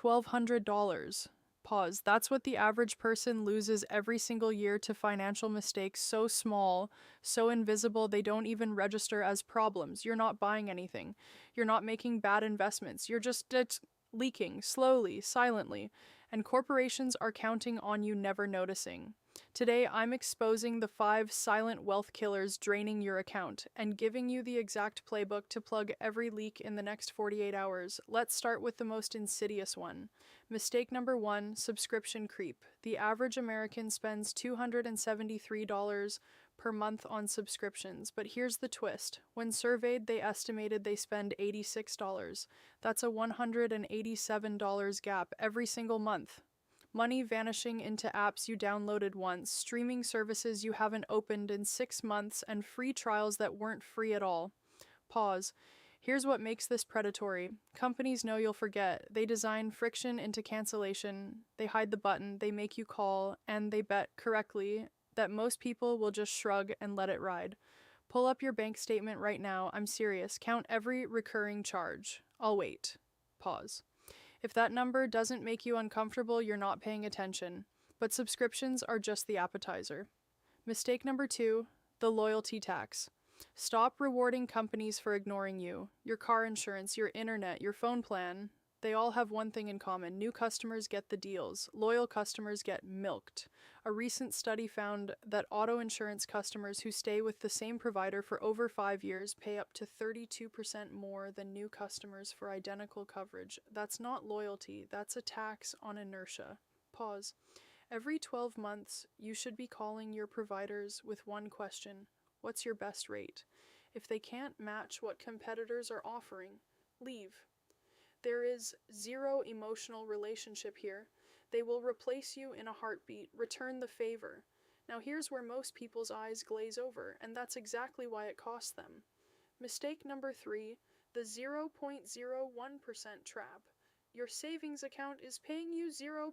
$1,200. Pause. That's what the average person loses every single year to financial mistakes so small, so invisible they don't even register as problems. You're not buying anything. You're not making bad investments. You're just leaking slowly, silently, and corporations are counting on you never noticing. Today, I'm exposing the 5 silent wealth killers draining your account and giving you the exact playbook to plug every leak in the next 48 hours. Let's start with the most insidious one. Mistake number 1, subscription creep. The average American spends $273 per month on subscriptions, but here's the twist. When surveyed, they estimated they spend $86. That's a $187 gap every single month. Money vanishing into apps you downloaded once, streaming services you haven't opened in 6 months, and free trials that weren't free at all. Pause. Here's what makes this predatory. Companies know you'll forget. They design friction into cancellation. They hide the button, they make you call, and they bet correctly that most people will just shrug and let it ride. Pull up your bank statement right now. I'm serious. Count every recurring charge. I'll wait. Pause. If that number doesn't make you uncomfortable, you're not paying attention. But subscriptions are just the appetizer. Mistake number 2, the loyalty tax. Stop rewarding companies for ignoring you. Your car insurance, your internet, your phone plan, they all have one thing in common. New customers get the deals. Loyal customers get milked. A recent study found that auto insurance customers who stay with the same provider for over 5 years pay up to 32% more than new customers for identical coverage. That's not loyalty, that's a tax on inertia. Pause. Every 12 months, you should be calling your providers with one question. What's your best rate? If they can't match what competitors are offering, leave. There is zero emotional relationship here. They will replace you in a heartbeat, return the favor. Now here's where most people's eyes glaze over, and that's exactly why it costs them. Mistake number 3, the 0.01% trap. Your savings account is paying you 0.01%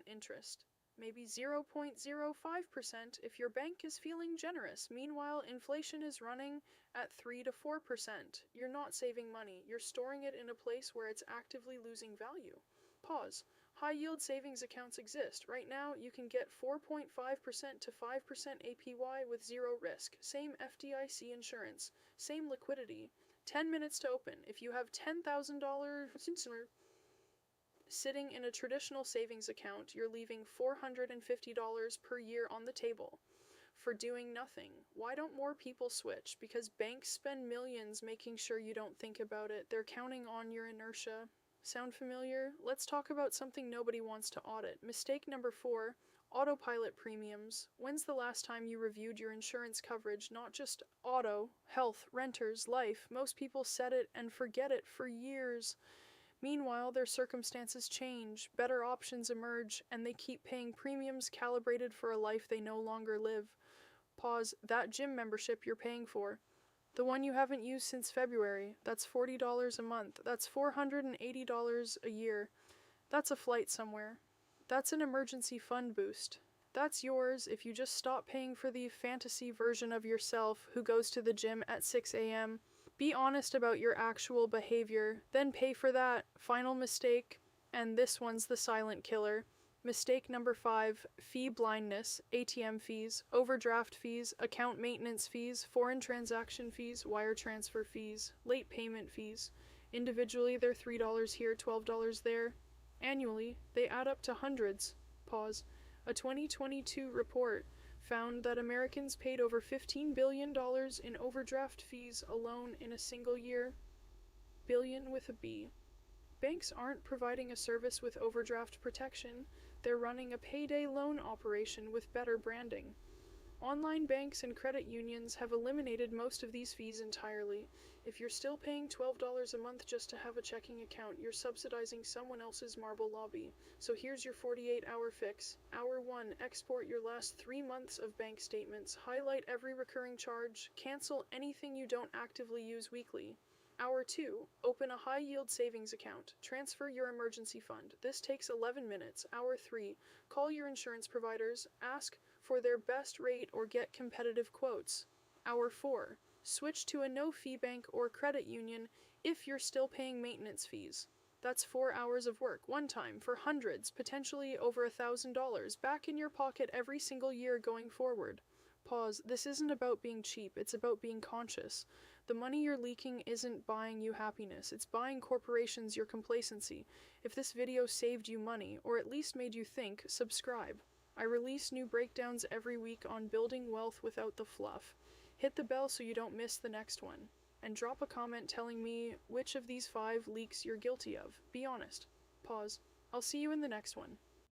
interest. Maybe 0.05% if your bank is feeling generous. Meanwhile, inflation is running at 3 to 4%. You're not saving money. You're storing it in a place where it's actively losing value. Pause. High-yield savings accounts exist. Right now, you can get 4.5% to 5% APY with zero risk. Same FDIC insurance. Same liquidity. 10 minutes to open. If you have $10,000 sitting in a traditional savings account, you're leaving $450 per year on the table for doing nothing. Why don't more people switch? Because banks spend millions making sure you don't think about it. They're counting on your inertia. Sound familiar? Let's talk about something nobody wants to audit. Mistake number 4, Autopilot premiums. When's the last time you reviewed your insurance coverage? Not just auto, health, renters, life. Most people set it and forget it for years. Meanwhile, their circumstances change, better options emerge, and they keep paying premiums calibrated for a life they no longer live. Pause. That gym membership you're paying for. The one you haven't used since February. That's $40 a month. That's $480 a year. That's a flight somewhere. That's an emergency fund boost. That's yours if you just stop paying for the fantasy version of yourself who goes to the gym at 6 a.m. Be honest about your actual behavior, then pay for that. Final mistake, and this one's the silent killer. Mistake number 5, fee blindness, ATM fees, overdraft fees, account maintenance fees, foreign transaction fees, wire transfer fees, late payment fees. Individually, they're $3 here, $12 there. Annually, they add up to hundreds. Pause. A 2022 report found that Americans paid over $15 billion in overdraft fees alone in a single year. Billion with a B. Banks aren't providing a service with overdraft protection. They're running a payday loan operation with better branding. Online banks and credit unions have eliminated most of these fees entirely. If you're still paying $12 a month just to have a checking account, you're subsidizing someone else's marble lobby. So here's your 48-hour fix. Hour 1, export your last 3 months of bank statements, highlight every recurring charge, cancel anything you don't actively use weekly. Hour 2, open a high-yield savings account. Transfer your emergency fund. This takes 11 minutes. Hour 3, call your insurance providers, ask for their best rate or get competitive quotes. Hour 4, switch to a no-fee bank or credit union if you're still paying maintenance fees. That's 4 hours of work, one time, for hundreds, potentially over $1,000, back in your pocket every single year going forward. Pause. This isn't about being cheap, it's about being conscious. The money you're leaking isn't buying you happiness, it's buying corporations your complacency. If this video saved you money, or at least made you think, subscribe. I release new breakdowns every week on building wealth without the fluff. Hit the bell so you don't miss the next one. And drop a comment telling me which of these 5 leaks you're guilty of. Be honest. Pause. I'll see you in the next one.